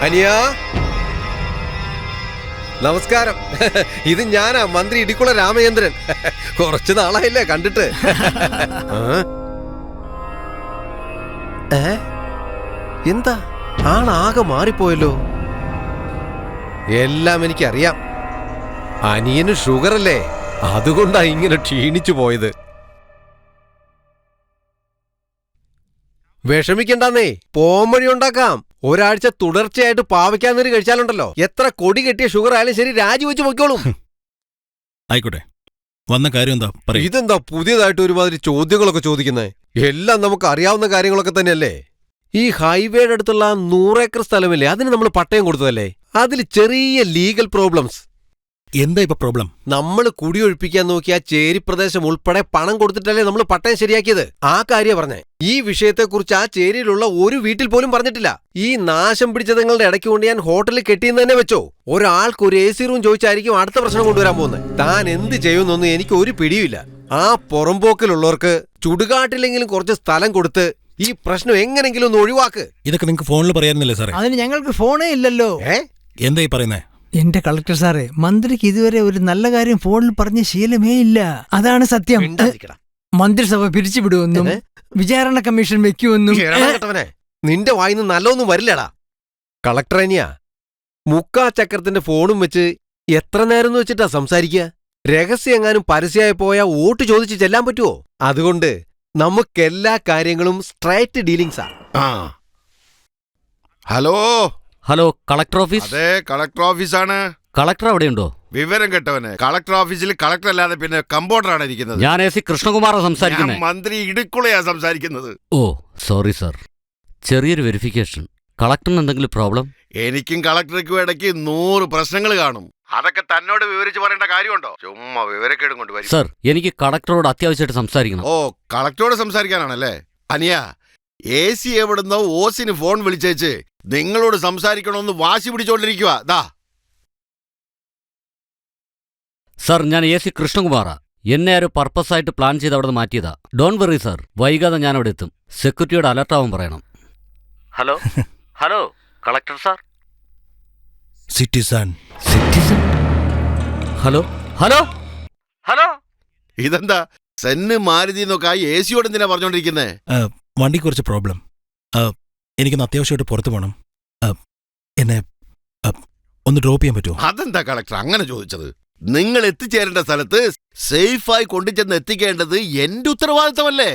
അനിയ നമസ്കാരം. ഇത് ഞാനാ, മന്ത്രി ഇടിക്കുള രാമചന്ദ്രൻ. കുറച്ചു നാളായില്ലേ കണ്ടിട്ട്. എന്താ ആളാകെ മാറിപ്പോയല്ലോ. എല്ലാം എനിക്കറിയാം. അനിയന് ഷുഗർ അല്ലേ, അതുകൊണ്ടാ ഇങ്ങനെ ക്ഷീണിച്ചു പോയത്. വിഷമിക്കണ്ടെന്നേ, പോംവഴി ഉണ്ടാക്കാം. ഒരാഴ്ച തുടർച്ചയായിട്ട് പാവയ്ക്കാന്നൊരു കഴിച്ചാലുണ്ടല്ലോ, എത്ര കൊടി കെട്ടിയ ഷുഗർ ആയാലും ശരി രാജിവെച്ച് പൊയ്ക്കോളും. ആയിക്കോട്ടെ, വന്ന കാര്യം എന്താ? ഇതെന്താ പുതിയതായിട്ട് ഒരുമാതിരി ചോദ്യങ്ങളൊക്കെ ചോദിക്കുന്നത്? എല്ലാം നമുക്ക് അറിയാവുന്ന കാര്യങ്ങളൊക്കെ തന്നെയല്ലേ. ഈ ഹൈവേയുടെ അടുത്തുള്ള 100 ഏക്കർ സ്ഥലമില്ലേ, അതിന് നമ്മൾ പട്ടയം കൊടുത്തതല്ലേ. അതിൽ ചെറിയ ലീഗൽ പ്രോബ്ലംസ്. എന്താ ഇപ്പൊ പ്രോബ്ലം? നമ്മൾ കുടിയൊഴിപ്പിക്കാൻ നോക്കിയ ചേരി പ്രദേശം ഉൾപ്പെടെ പണം കൊടുത്തിട്ടല്ലേ നമ്മൾ പട്ടയം ശരിയാക്കിയത്. ആ കാര്യം പറഞ്ഞേ. ഈ വിഷയത്തെക്കുറിച്ച് ആ ചേരിയിലുള്ള ഒരു വീട്ടിൽ പോലും പറഞ്ഞിട്ടില്ല. ഈ നാശം പിടിച്ചതുങ്ങളുടെ ഇടയ്ക്ക് കൊണ്ട് ഞാൻ ഹോട്ടലിൽ കെട്ടിയെന്ന് തന്നെ വെച്ചോ. ഒരാൾക്ക് ഒരു AC റൂം ചോദിച്ചായിരിക്കും അടുത്ത പ്രശ്നം കൊണ്ടുവരാൻ പോകുന്നത്. താൻ എന്ത് ചെയ്യുമെന്നൊന്നും എനിക്ക് ഒരു പിടിയുമില്ല. ആ പുറമ്പോക്കിലുള്ളവർക്ക് ചുടുകാട്ടിലെങ്കിലും കുറച്ച് സ്ഥലം കൊടുത്ത് ഈ പ്രശ്നം എങ്ങനെങ്കിലും ഒന്ന് ഒഴിവാക്ക്. ഇതൊക്കെ നിങ്ങൾക്ക് ഫോണിൽ പറയാറുന്നില്ലേ സാറേ? അതിന് ഞങ്ങൾക്ക് ഫോണേ ഇല്ലല്ലോ. എന്താ ഈ പറയുന്നേ? എന്റെ കളക്ടർ സാറേ, മന്ത്രിക്ക് ഇതുവരെ ഒരു നല്ല കാര്യം ഫോണിൽ പറഞ്ഞ ശീലമേ ഇല്ല. അതാണ് സത്യം. മന്ത്രിസഭ പിരിച്ചുവിടുമെന്നും വിചാരണ കമ്മീഷൻ വെക്കുമെന്നും. നിന്റെ വായിന്ന് നല്ലൊന്നും വരില്ലടാ. കളക്ടറേനിയാ, മുക്കാ ചക്രത്തിന്റെ ഫോണും വെച്ച് എത്ര നേരം വെച്ചിട്ടാ സംസാരിക്കുക? രഹസ്യം എങ്ങാനും പരസ്യമായി പോയാ വോട്ട് ചോദിച്ച് ചെല്ലാൻ പറ്റുമോ? അതുകൊണ്ട് നമുക്കെല്ലാ കാര്യങ്ങളും സ്ട്രൈറ്റ് ഡീലിങ്സാ. Hello hello, collector office? അതെ, കളക്ടർ ഓഫീസാണ്. കളക്ടർ അവിടെയുണ്ടോ? വിവരം കേട്ടവന്. കളക്ടർ ഓഫീസിൽ കളക്ടർ അല്ലാതെ പിന്നെ കമ്പൗണ്ടറാണ് ഇരിക്കുന്നത്. ഞാൻ AC കൃഷ്ണകുമാറാണ് സംസാരിക്കുന്നത്. മന്ത്രി ഇടുക്കുളയാ സംസാരിക്കുന്നത്. ഓ സോറി സാർ, ചെറിയൊരു വെരിഫിക്കേഷൻ. കളക്ടറിന് എന്തെങ്കിലും പ്രോബ്ലം? എനിക്കും കളക്ടർക്കും ഇടയ്ക്ക് 100 പ്രശ്നങ്ങൾ കാണും. അതൊക്കെ തന്നോട് വിവരിച്ച് പറയേണ്ട കാര്യമുണ്ടോ? ചുമ്മാ വിവരക്കേടും കൊണ്ട് വരും. സാർ, എനിക്ക് കളക്ടറോട് അത്യാവശ്യമായിട്ട് സംസാരിക്കണം. ഓ, കളക്ടറോട് സംസാരിക്കാനാണല്ലേ? അനിയ, AC എവിടുന്നോ ഓസിന് ഫോൺ വിളിച്ചേച്ച് നിങ്ങളോട് സംസാരിക്കണമെന്ന് വാശി പിടിച്ചോണ്ടിരിക്കുക. ദാ സാർ, ഞാൻ AC കൃഷ്ണകുമാറാ. എന്നെ ആരോ പർപ്പസായിട്ട് പ്ലാൻ ചെയ്ത് അവിടെ നിന്ന് മാറ്റിയതാ. ഡോണ്ട് വെറി സാർ, വൈകാതെ ഞാൻ അവിടെ എത്തും. സെക്യൂരിറ്റിയോട് അലർട്ടാവാൻ പറയണം. Hello hello, collector sir. Citizen. Citizen? Hello hello hello. ഇതെന്താ സെന്ന് മാരുതി എന്നൊക്കെ AC എന്തിനാ പറഞ്ഞോണ്ടിരിക്കുന്നേ? വണ്ടിക്ക് കുറച്ച് പ്രോബ്ലം. എനിക്കൊന്ന് അത്യാവശ്യമായിട്ട് പുറത്തു പോകണം. എന്നെ ഒന്ന് ഡ്രോപ്പ് ചെയ്യാൻ പറ്റുമോ? അതെന്താ കളക്ടർ അങ്ങനെ ചോദിച്ചത്? നിങ്ങൾ എത്തിച്ചേരേണ്ട സ്ഥലത്ത് സേഫായി കൊണ്ടുചെന്ന് എത്തിക്കേണ്ടത് എന്റെ ഉത്തരവാദിത്തമല്ലേ?